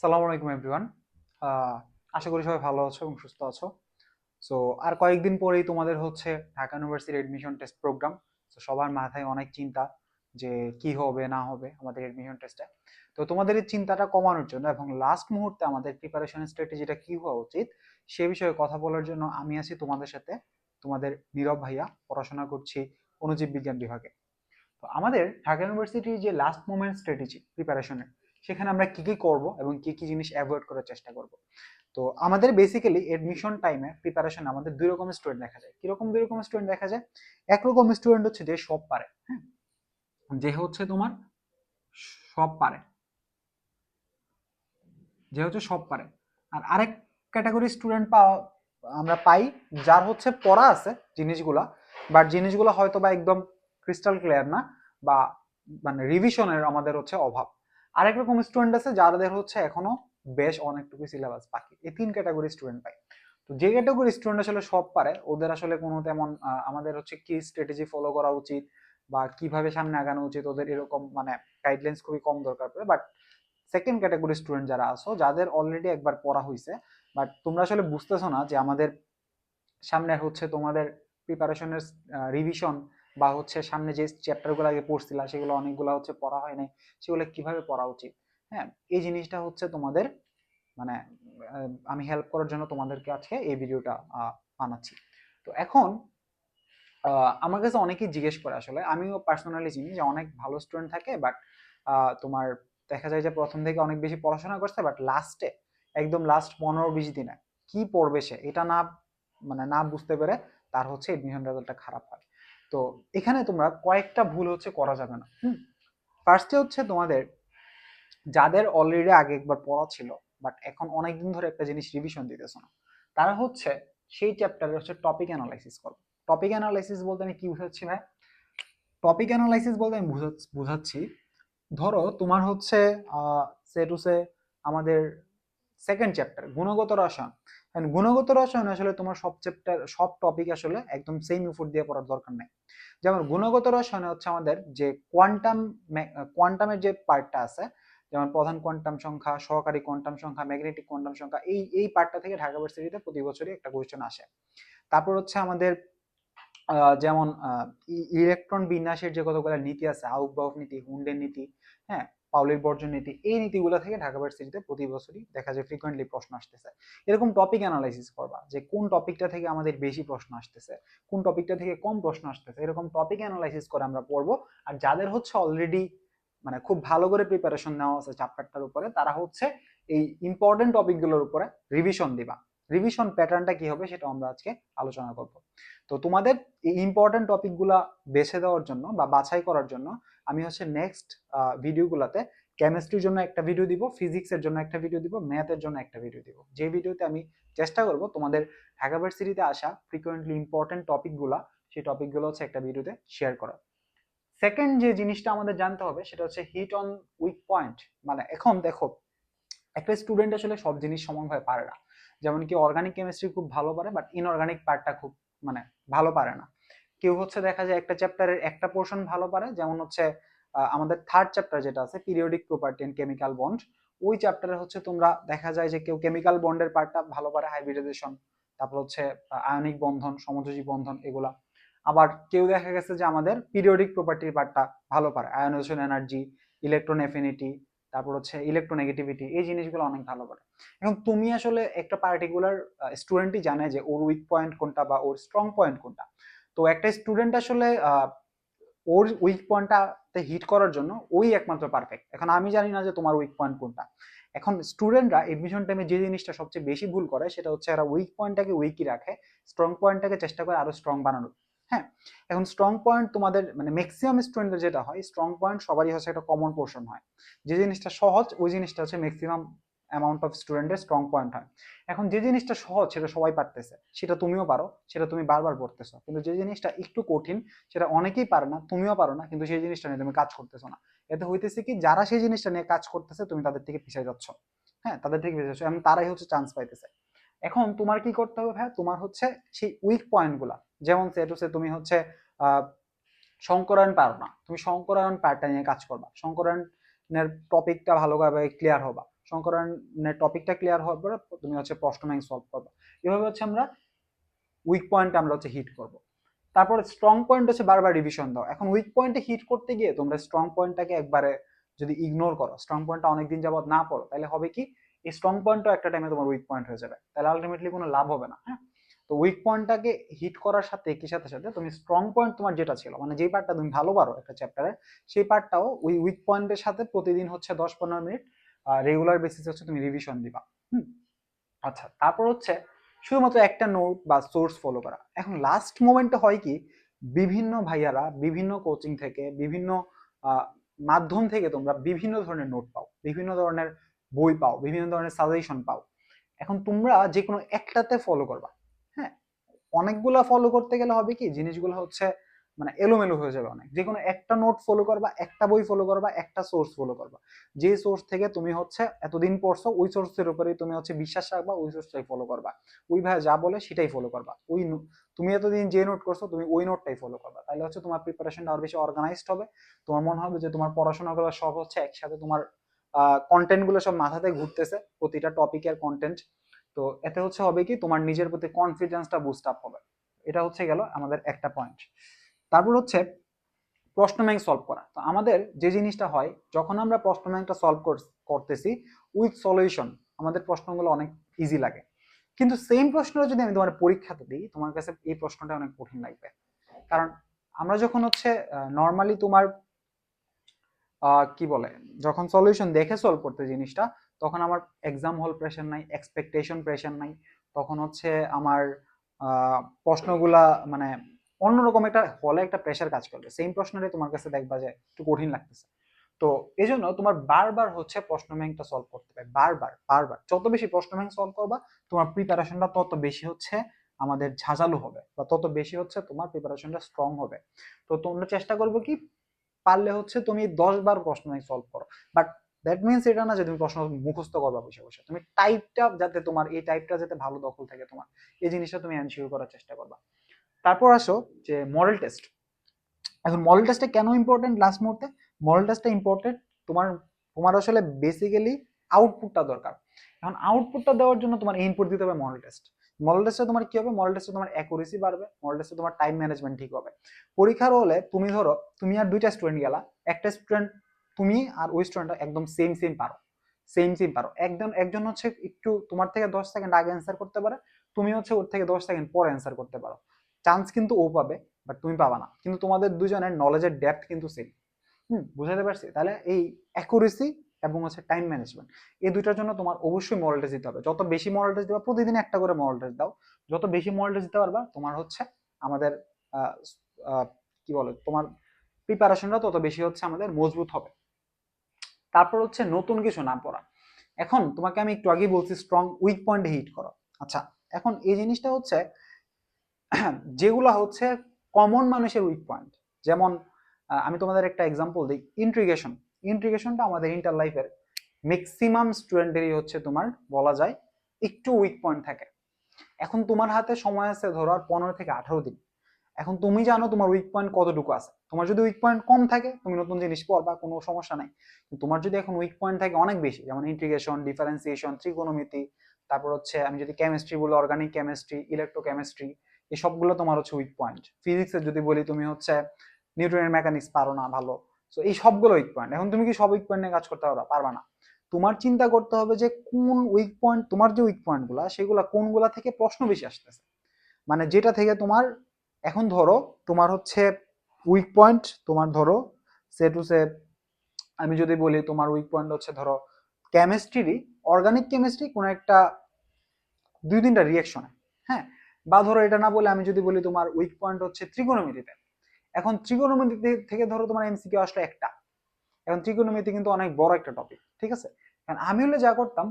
সালামু আলাইকুম এভরিওয়ান। আশা করি সবাই ভালো আছো এবং সুস্থ আছো। সো আর কয়েকদিন পরেই তোমাদের হচ্ছে ঢাকা ইউনিভার্সিটির এডমিশন টেস্ট প্রোগ্রাম। তো সবার মাথায় অনেক চিন্তা যে কি হবে না হবে আমাদের এডমিশন টেস্টে। তো তোমাদের এই চিন্তাটা কমানোর জন্য এবং লাস্ট মুহূর্তে আমাদের প্রিপারেশন স্ট্র্যাটেজিটা কি হওয়া উচিত সে বিষয়ে কথা বলার জন্য আমি আছি তোমাদের সাথে। তোমাদের নীরব ভাইয়া, পড়াশোনা করছি অণুজীব বিজ্ঞান বিভাগে। তো আমাদের ঢাকা ইউনিভার্সিটির যে লাস্ট মোমেন্ট স্ট্র্যাটেজি প্রিপারেশনের, সেখানে আমরা কি কি করব এবং কি কি জিনিস অ্যাভয়েড করার চেষ্টা করব। তো আমাদের বেসিক্যালি এডমিশন টাইমে প্রিপারেশন আমাদের দুই রকমের স্টুডেন্ট দেখা যায়। কিরকম দুই রকমের স্টুডেন্ট দেখা যায়? একরকম স্টুডেন্ট হচ্ছে যে সব পারে, হ্যাঁ, যে হচ্ছে তোমার সব পারে, যে হচ্ছে সব পারে। আর আরেক ক্যাটাগরি স্টুডেন্ট আমরা পাই যার হচ্ছে পড়া আছে জিনিসগুলা, বাট জিনিসগুলো হয়তো বা একদম ক্রিস্টাল ক্লিয়ার না, বা মানে রিভিশনের আমাদের হচ্ছে অভাব। আরেক রকম স্টুডেন্ট আছে যাদের হচ্ছে এখনো বেশ অনেকটুকু সিলেবাস বাকি। এই তিন ক্যাটাগরি স্টুডেন্ট পাই। তো যে ক্যাটাগরি স্টুডেন্ট আসলে সব পারে ওদের আসলে কোনো তেমন আমাদের হচ্ছে কি স্ট্র্যাটেজি ফলো করা উচিত বা কিভাবে সামনে আগানো উচিত ওদের এরকম মানে গাইডলাইন্স খুবই কম দরকার পড়ে। বাট সেকেন্ড ক্যাটাগরি স্টুডেন্ট যারা আছো, যাদের অলরেডি একবার পড়া হয়েছে, বাট তোমরা আসলে বুঝতেছো না যে আমাদের সামনে হচ্ছে তোমাদের প্রিপারেশনের রিভিশন, বা হচ্ছে সামনে যে চ্যাপ্টারগুলো আগে পড়ছিলা সেগুলো অনেকগুলো হচ্ছে পড়া হয় নাই, সেগুলো কিভাবে পড়া উচিত। হ্যাঁ, এই জিনিসটা হচ্ছে তোমাদের মানে আমি হেল্প করার জন্য তোমাদেরকে আজকে এই ভিডিওটা বানাচ্ছি। তো এখন আমার কাছে অনেকেই জিজ্ঞেস করে, আসলে আমিও পার্সোনালি চিনি যে অনেক ভালো স্টুডেন্ট থাকে, বাট তোমার দেখা যায় যে প্রথম থেকে অনেক বেশি পড়াশোনা করছে, বাট লাস্টে একদম লাস্ট 15-20 দিনে কি পড়বে সে এটা না মানে না বুঝতে পেরে তার হচ্ছে এডমিশন রেজাল্টটা খারাপ হয়। তো এখানে তোমরা কয়েকটা ভুল হচ্ছে করা যাবে না। ফার্স্টে হচ্ছে তোমাদের যাদের অলরেডি আগে একবার পড়া ছিল, বাট এখন অনেকদিন ধরে একটা জিনিস রিভিশন দিতেছো না, তারা হচ্ছে সেই চ্যাপ্টারে হচ্ছে টপিক অ্যানালাইসিস করবে। টপিক অ্যানালাইসিস বলতে আমি কি বুঝাচ্ছি ভাই? টপিক অ্যানালাইসিস বলতে আমি বুঝাচ্ছি, ধরো তোমার হচ্ছে সে টু সে আমাদের সেকেন্ড চ্যাপ্টার গুণগত রসায়ন। গুণগত রসায়ন আসলে তোমার সব চ্যাপ্টার সব টপিক আসলে একদম সেম ইফোর্ট দিয়ে পড়ার দরকার নেই। যেমন গুণগত রসায়নে হচ্ছে আমাদের যে কোয়ান্টামের যে পার্টটা আছে, যেমন প্রধান কোয়ান্টাম সংখ্যা, সহকারী কোয়ান্টাম সংখ্যা, ম্যাগনেটিক কোয়ান্টাম সংখ্যা, এই পার্টটা থেকে ঢাকা ভার্সিটিতে প্রতি বছরই একটা কোয়েশ্চেন আসে। তারপর হচ্ছে আমাদের যেমন ইলেকট্রন বিন্যাসের যে কতগুলো নীতি আছে, আউকবাউক নীতি, হুন্ডের নীতি, হ্যাঁ, পাউলির বর্জন নীতি, এই নীতিগুলো থেকে ঢাকা ভার্সিটিতে প্রতি বছরই দেখা যায় ফ্রিকোয়েন্টলি প্রশ্ন আসতেছে। এরকম টপিক অ্যানালাইসিস করবা যে কোন টপিকটা থেকে আমাদের বেশি প্রশ্ন আসতেছে, কোন টপিকটা থেকে কম প্রশ্ন আসতেছে, এরকম টপিক অ্যানালাইসিস করে আমরা পড়বো। আর যাদের হচ্ছে অলরেডি মানে খুব ভালো করে প্রিপারেশন নেওয়া আছে চ্যাপ্টারটার উপরে, তারা হচ্ছে এই ইম্পর্টেন্ট টপিকগুলোর উপরে রিভিশন দিবা। রিভিশন প্যাটার্নটা কি হবে সেটা আমরা আজকে আলোচনা করব। তো তোমাদের এই ইম্পর্টেন্ট টপিকগুলা বেছে দেওয়ার জন্য বা বাছাই করার জন্য আমি হচ্ছে নেক্সট ভিডিওগুলোতে কেমিস্ট্রির জন্য একটা ভিডিও দিব, ফিজিক্সের জন্য একটা ভিডিও দিব, ম্যাথের জন্য একটা ভিডিও দিব, যে ভিডিওতে আমি চেষ্টা করব তোমাদের ঢাকা ভার্সিটিতে আসা ফ্রিকোয়েন্টলি ইম্পর্টেন্ট টপিকগুলা, সেই টপিকগুলো হচ্ছে একটা ভিডিওতে শেয়ার করা। সেকেন্ড যে জিনিসটা আমাদের জানতে হবে সেটা হচ্ছে হিট অন উইক পয়েন্ট। মানে এখন দেখো, একটা স্টুডেন্ট আসলে সব জিনিস সমানভাবে পারে না। যেমন কি অর্গানিক কেমিস্ট্রি খুব ভালো পারে, বাট ইনঅর্গানিক পার্টটা খুব মানে ভালো পারে না। কেউ হচ্ছে দেখা যায় একটা চ্যাপ্টারের একটা পোর্শন ভালো পারে, যেমন হচ্ছে আমাদের থার্ড চ্যাপ্টার যেটা আছে periodic property and chemical bond, ওই চ্যাপ্টারে হচ্ছে তোমরা দেখা যায় যে কেউ কেমিক্যাল বন্ডের পার্টটা ভালো পারে, হাইব্রিডাইজেশন, তারপর হচ্ছে আয়নিক বন্ধন, সমযোজী বন্ধন, এগুলা। আবার কেউ দেখা গেছে যে আমাদের পিরিয়ডিক প্রপার্টির পার্টটা ভালো পারে, আয়নাইজেশন এনার্জি, ইলেকট্রন অ্যাফিনিটি, তারপর হচ্ছে ইলেকট্রোনেগেটিভিটি, এই জিনিসগুলো অনেক ভালো পারে। এখন তুমি আসলে একটা পার্টিকুলার স্টুডেন্টই জানে যে ওর উইক পয়েন্ট কোনটা বা ওর স্ট্রং পয়েন্ট কোনটা। তো একটা স্টুডেন্ট আসলে ওর উইক পয়েন্টটাতে হিট করার জন্য ওই একমাত্র পারফেক্ট। এখন আমি জানি না যে তোমার উইক পয়েন্ট কোনটা। এখন স্টুডেন্টরা এডমিশন টাইমে যে জিনিসটা সবচেয়ে বেশি ভুল করে সেটা হচ্ছে এরা উইক পয়েন্টটাকে উইকই রাখে, স্ট্রং পয়েন্টটাকে চেষ্টা করে আরো স্ট্রং বানানোর। হ্যাঁ, এখন স্ট্রং পয়েন্ট তোমাদের মানে ম্যাক্সিমাম স্টুডেন্টের যেটা হয়, স্ট্রং পয়েন্ট সবারই হচ্ছে একটা কমন পোর্শন হয়। যে জিনিসটা সহজ ওই জিনিসটা হচ্ছে ম্যাক্সিমাম অ্যামাউন্ট অফ স্টুডেন্টের স্ট্রং পয়েন্ট হয়। এখন যে জিনিসটা সহজ সেটা সবাই পারতেছে, সেটা তুমিও পারো, সেটা তুমি বারবার পড়তেছো। কিন্তু যে জিনিসটা একটু কঠিন সেটা অনেকেই পারে না, তুমিও পারো না, কিন্তু সেই জিনিসটা নিয়ে তুমি কাজ করতেছো না। এতে হইতেছে কি, যারা সেই জিনিসটা নিয়ে কাজ করতেছে তুমি তাদের থেকে পিছিয়ে যাচ্ছ। হ্যাঁ, তাদের থেকে পিছিয়ে যাচ্ছ এবং তারাই হচ্ছে চান্স পাইতেছে। এখন তোমার কি করতে হবে ভাই? তোমার হচ্ছে সেই উইক পয়েন্ট গুলা, যেমন সে টু সে তুমি হচ্ছে আহ সংকরায়ন পারো না, তুমি সংকরায়ন পার্টটা নিয়ে কাজ করবা, সংকরায়নের টপিকটা ভালোভাবে ক্লিয়ার হবা। সংকরণের টপিকটা ক্লিয়ার হওয়ার পরে তুমি হচ্ছে প্রশ্ন ব্যাংক সলভ করবে। এভাবে হচ্ছে আমরা উইক পয়েন্ট আমরা হচ্ছে হিট করব। তারপর স্ট্রং পয়েন্ট হচ্ছে বারবার রিভিশন দাও। এখন উইক পয়েন্টে হিট করতে গিয়ে তোমরা স্ট্রং পয়েন্টটাকে একবারে যদি ইগনোর করো, স্ট্রং পয়েন্টটা অনেকদিন যাবত না পড়ো, তাহলে হবে কি এই স্ট্রং পয়েন্টও একটা টাইমে তোমার উইক পয়েন্ট হয়ে যাবে, তাহলে আলটিমেটলি কোনো লাভ হবে না। হ্যাঁ, তো উইক পয়েন্টটাকে হিট করার সাথে কি সাথে সাথে তুমি স্ট্রং পয়েন্ট তোমার যেটা ছিল, মানে যেই পার্টটা তুমি ভালো পারো একটা চ্যাপ্টারে, সেই পার্টটাও ওই উইক পয়েন্টের সাথে প্রতিদিন হচ্ছে 10-15 মিনিট রেগুলার বেসিসে হচ্ছে তুমি রিভিশন দিবা। আচ্ছা, তারপর হচ্ছে শুধুমাত্র একটা নোট বা সোর্স ফলো করা। এখন লাস্ট মোমেন্টে হয় কি, বিভিন্ন ভাইয়ারা বিভিন্ন কোচিং থেকে, বিভিন্ন মাধ্যম থেকে তোমরা বিভিন্ন ধরনের নোট পাও, বিভিন্ন ধরনের বই পাও, বিভিন্ন ধরনের সাজেশন পাও। এখন তোমরা যে কোনো একটাতে ফলো করবা। হ্যাঁ, অনেকগুলা ফলো করতে গেলে হবে কি জিনিসগুলো হচ্ছে মানে এলোমেলো হয়ে যাবে অনেক। যে কোনো একটা নোট ফলো করবা, একটা বই ফলো করবা, একটা সোর্স ফলো করবা। যে সোর্স থেকে তুমি হচ্ছে এতদিন পড়ছো ওই সোর্সের উপরেই তুমি হচ্ছে বিশ্বাস রাখবা, ওই সোর্সটাই ফলো করবা। ওই ভাই যা বলে সেটাই ফলো করবা। তুমি এতদিন যে নোট করছো তুমি ওই নোটটাই ফলো করবা, তাহলে হচ্ছে তোমার প্রিপারেশনটা আরো বেশি অর্গানাইজড হবে। তোমার মনে হবে যে তোমার পড়াশোনাগুলো সব হচ্ছে একসাথে, তোমার কন্টেন্ট গুলো সব মাথাতে ঘুরতেছে, প্রতিটা টপিকের কন্টেন্ট। তো এতে হচ্ছে হবে কি তোমার নিজের প্রতি কনফিডেন্সটা বুস্ট আপ হবে। এটা হচ্ছে গেল আমাদের একটা পয়েন্ট। তারপর হচ্ছে প্রশ্ন ব্যাংক সলভ করা। তো আমাদের যে জিনিসটা হয় যখন আমরা প্রশ্ন ব্যাংকটা সলভ করতেছি উইথ সলিউশন, আমাদের প্রশ্নগুলো অনেক ইজি লাগে। কিন্তু সেম প্রশ্নটা যদি আমি তোমার পরীক্ষাতে দিই, তোমার কাছে এই প্রশ্নটা অনেক কঠিন লাগবে। কারণ আমরা যখন হচ্ছে নর্মালি তোমার কি বলে যখন সলিউশন দেখে সলভ করতে জিনিসটা, তখন আমার এক্সাম হল প্রেশার নাই, এক্সপেকটেশন প্রেশার নাই। তখন হচ্ছে আমার প্রশ্নগুলা মানে অন্যরকম একটা হলে একটা প্রেশার কাজ করবে। সেম প্রশ্নটাই তোমার কাছে দেখবা যে একটু কঠিন লাগতেছে। তো এই জন্য তোমার বারবার হচ্ছে প্রশ্ন ব্যাংকটা সলভ করতে হবে, বারবার বারবার। যত বেশি প্রশ্ন ব্যাংক সলভ করবা তোমার প্রিপারেশনটা তত বেশি হচ্ছে আমাদের ঝাঁঝালো হবে, বা তত বেশি হচ্ছে তোমার প্রিপারেশনটা স্ট্রং হবে। তো তোমরা চেষ্টা করবো কি পারলে হচ্ছে তুমি 10 বার প্রশ্ন ব্যাংক সলভ করো। বাট দ্যাট মিনস এটা না যে তুমি প্রশ্ন মুখস্থ করবা বসে বসে। তুমি টাইপটা যাতে তোমার এই টাইপটা যাতে ভালো দখল থাকে তোমার, এই জিনিসটা তুমি এনশিওর করার চেষ্টা করবা। তারপর আসো যে মডেল টেস্ট। এখন মডেল টেস্টটা কেন ইম্পর্টেন্ট লাস্ট মুহূর্তে? মডেল টেস্টটা ইম্পর্টেন্ট তোমার তোমার আসলে বেসিক্যালি আউটপুটটা দরকার। এখন আউটপুটটা দেওয়ার জন্য তোমার ইনপুট দিতে হবে মডেল টেস্ট। মডেল টেস্টে তোমার কি হবে? মডেল টেস্টে তোমার অ্যাকুরেসি বাড়বে, মডেল টেস্টে তোমার টাইম ম্যানেজমেন্ট ঠিক হবে। পরীক্ষার হলে তুমি ধরো তুমি আর দুইটা স্টুডেন্ট গেলা, একটা স্টুডেন্ট তুমি আর ওই স্টুডেন্টটা একদম সেম সেম পারো, সেম সেম পারো। একজন একজন হচ্ছে একটু তোমার থেকে 10 সেকেন্ড আগে অ্যান্সার করতে পারে, তুমি হচ্ছে ওর থেকে 10 সেকেন্ড পরে অ্যান্সার করতে পারো। চান্স কিন্তু ও পাবে, বাট তুমি পাবা না। কিন্তু তোমাদের দুজনের নলেজের ডেপথ কিন্তু সেম। বুঝাতে পারছি? তাহলে এই অ্যাকুরেসি এবং হচ্ছে টাইম ম্যানেজমেন্ট, এই দুইটার জন্য তোমার অবশ্যই মডেল টেস্ট দিতে হবে। যত বেশি মডেল টেস্ট দিবা, প্রতিদিন একটা করে মডেল টেস্ট দাও, যত বেশি মডেল টেস্ট দিতে পারবা তোমার হচ্ছে আমাদের আহ, আহ, কি বলে তোমার প্রিপারেশনটা তত বেশি হচ্ছে আমাদের মজবুত হবে। তারপর হচ্ছে নতুন কিছু না পড়া। এখন তোমাকে আমি একটু আগে বলছি স্ট্রং উইক পয়েন্টে হিট করো। আচ্ছা, এখন এই জিনিসটা হচ্ছে যেগুলো হচ্ছে কমন মানুষের উইক পয়েন্ট। যেমন আমি তোমাদের একটা এক্সাম্পল দিই, ইন্ট্রিগেশন। ইন্ট্রিগেশনটা আমাদের ইন্টার লাইফের ম্যাক্সিমাম স্টুডেন্টেরই হচ্ছে তোমার বলা যায় একটু উইক পয়েন্ট থাকে। এখন তোমার হাতে সময় আছে ধরো আর 15 থেকে 18 দিন। এখন তুমি জানো তোমার উইক পয়েন্ট কতটুকু আছে। তোমার যদি উইক পয়েন্ট কম থাকে তুমি নতুন জিনিস পড়বা, কোনো সমস্যা নাই। তোমার যদি এখন উইক পয়েন্ট থাকে অনেক বেশি, যেমন ইন্টিগ্রেশন, ডিফারেন্সিয়েশন, ত্রিকোণমিতি, তারপর হচ্ছে আমি যদি কেমিস্ট্রি বলি অর্গানিক কেমিস্ট্রি, ইলেকট্রোকেমিস্ট্রি, এই সবগুলো তোমার হচ্ছে উইক পয়েন্ট। ফিজিক্সের যদি বলি তুমি হচ্ছে নিউটনের মেকানিক্স পারো না ভালো, তো এই সবগুলো উইক পয়েন্ট। এখন তুমি কি সব উইক পয়েন্ট নিয়ে কাজ করতে পারবা? পারবা না। তোমার চিন্তা করতে হবে যে কোন উইক পয়েন্ট, তোমার যে উইক পয়েন্ট গুলা সেগুলা কোনগুলা থেকে প্রশ্ন বেশি আসতেছে, মানে যেটা থেকে তোমার এখন ধরো তোমার হচ্ছে উইক পয়েন্ট তোমার ধরো সে টু সে আমি যদি বলি তোমার উইক পয়েন্ট হচ্ছে ধরো কেমিস্ট্রি, অর্গানিক কেমিস্ট্রি কোন একটা 2-3টা রিয়েকশনে। হ্যাঁ, বা ধরো এটা না বলে আমি যদি বলি তোমার উইক পয়েন্ট হচ্ছে ত্রিকোণমিতিতে। এখন ত্রিকোণমিতি থেকে ধরো তোমার এমসিকিউ আসলো একটা। এখন ত্রিকোণমিতি কিন্তু অনেক বড় একটা টপিক, ঠিক আছে? কারণ আমি হলে যা করতাম,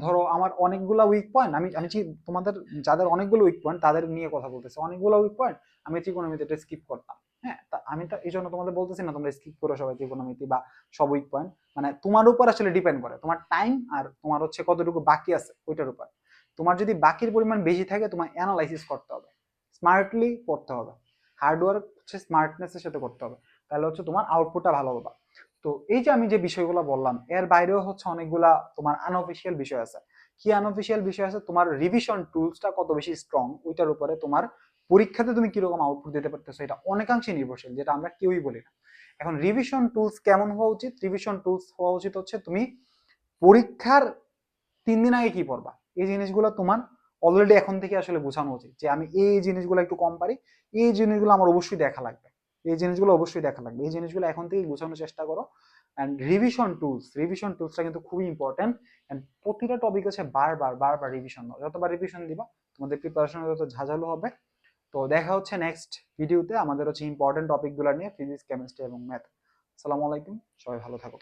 ধরো আমার অনেকগুলা উইক পয়েন্ট, আমি আমি তোমাদের যাদের অনেকগুলো উইক পয়েন্ট তাদের নিয়ে কথা বলতেছি, অনেকগুলো উইক পয়েন্ট আমি ত্রিকোণমিতিটা স্কিপ করতাম। হ্যাঁ, তা আমি তো এই জন্য তোমাদের বলতেছি না তোমরা স্কিপ করো সবাই ত্রিকোণমিতি বা সব উইক পয়েন্ট। মানে তোমার উপর আসলে ডিপেন্ড করে, তোমার টাইম আর তোমার হচ্ছে কতটুকু বাকি আছে ওইটার উপর। তোমার যদি বাকির পরিমাণ বেশি থাকে তোমার অ্যানালাইসিস করতে হবে, স্মার্টলি করতে হবে, হার্ডওয়ার্ক হচ্ছে স্মার্টনেসের সাথে করতে হবে, তাহলে হচ্ছে তোমার আউটপুটটা ভালো হবে। তো এই যে আমি যে বিষয়গুলো বললাম এর বাইরেও হচ্ছে অনেকগুলা তোমার আনঅফিসিয়াল বিষয় আছে। কি আনঅফিসিয়াল বিষয় আছে? তোমার রিভিশন টুলসটা কত বেশি স্ট্রং, ওইটার উপরে তোমার পরীক্ষাতে তুমি কিরকম আউটপুট দিতে পারতেছো এটা অনেকাংশে নির্ভরশীল, যেটা আমরা কেউই বলি না। এখন রিভিশন টুলস কেমন হওয়া উচিত? রিভিশন টুলস হওয়া উচিত হচ্ছে তুমি পরীক্ষার 3 দিন আগে কি পড়বা, এই জিনিসগুলো তোমার অলরেডি এখন থেকে আসলে বোঝানো উচিত, যে আমি এই জিনিসগুলো একটু কম পারি, এই জিনিসগুলো আমার অবশ্যই দেখা লাগবে, এই জিনিসগুলো অবশ্যই দেখা লাগবে, এই জিনিসগুলো এখন থেকেই বোঝানোর চেষ্টা করো। অ্যান্ড রিভিশন টুলসটা কিন্তু খুবই ইম্পর্টেন্ট। অ্যান্ড প্রতিটা টপিক হচ্ছে বারবার বারবার রিভিশন দাও, যতবার রিভিশন দিবা তোমাদের প্রিপারেশন যত ঝাঁঝালো হবে। তো দেখা হচ্ছে নেক্সট ভিডিওতে আমাদের হচ্ছে ইম্পর্টেন্ট টপিকগুলো নিয়ে, ফিজিক্স, কেমিস্ট্রি এবং ম্যাথ। আসসালামু আলাইকুম, সবাই ভালো থাকো।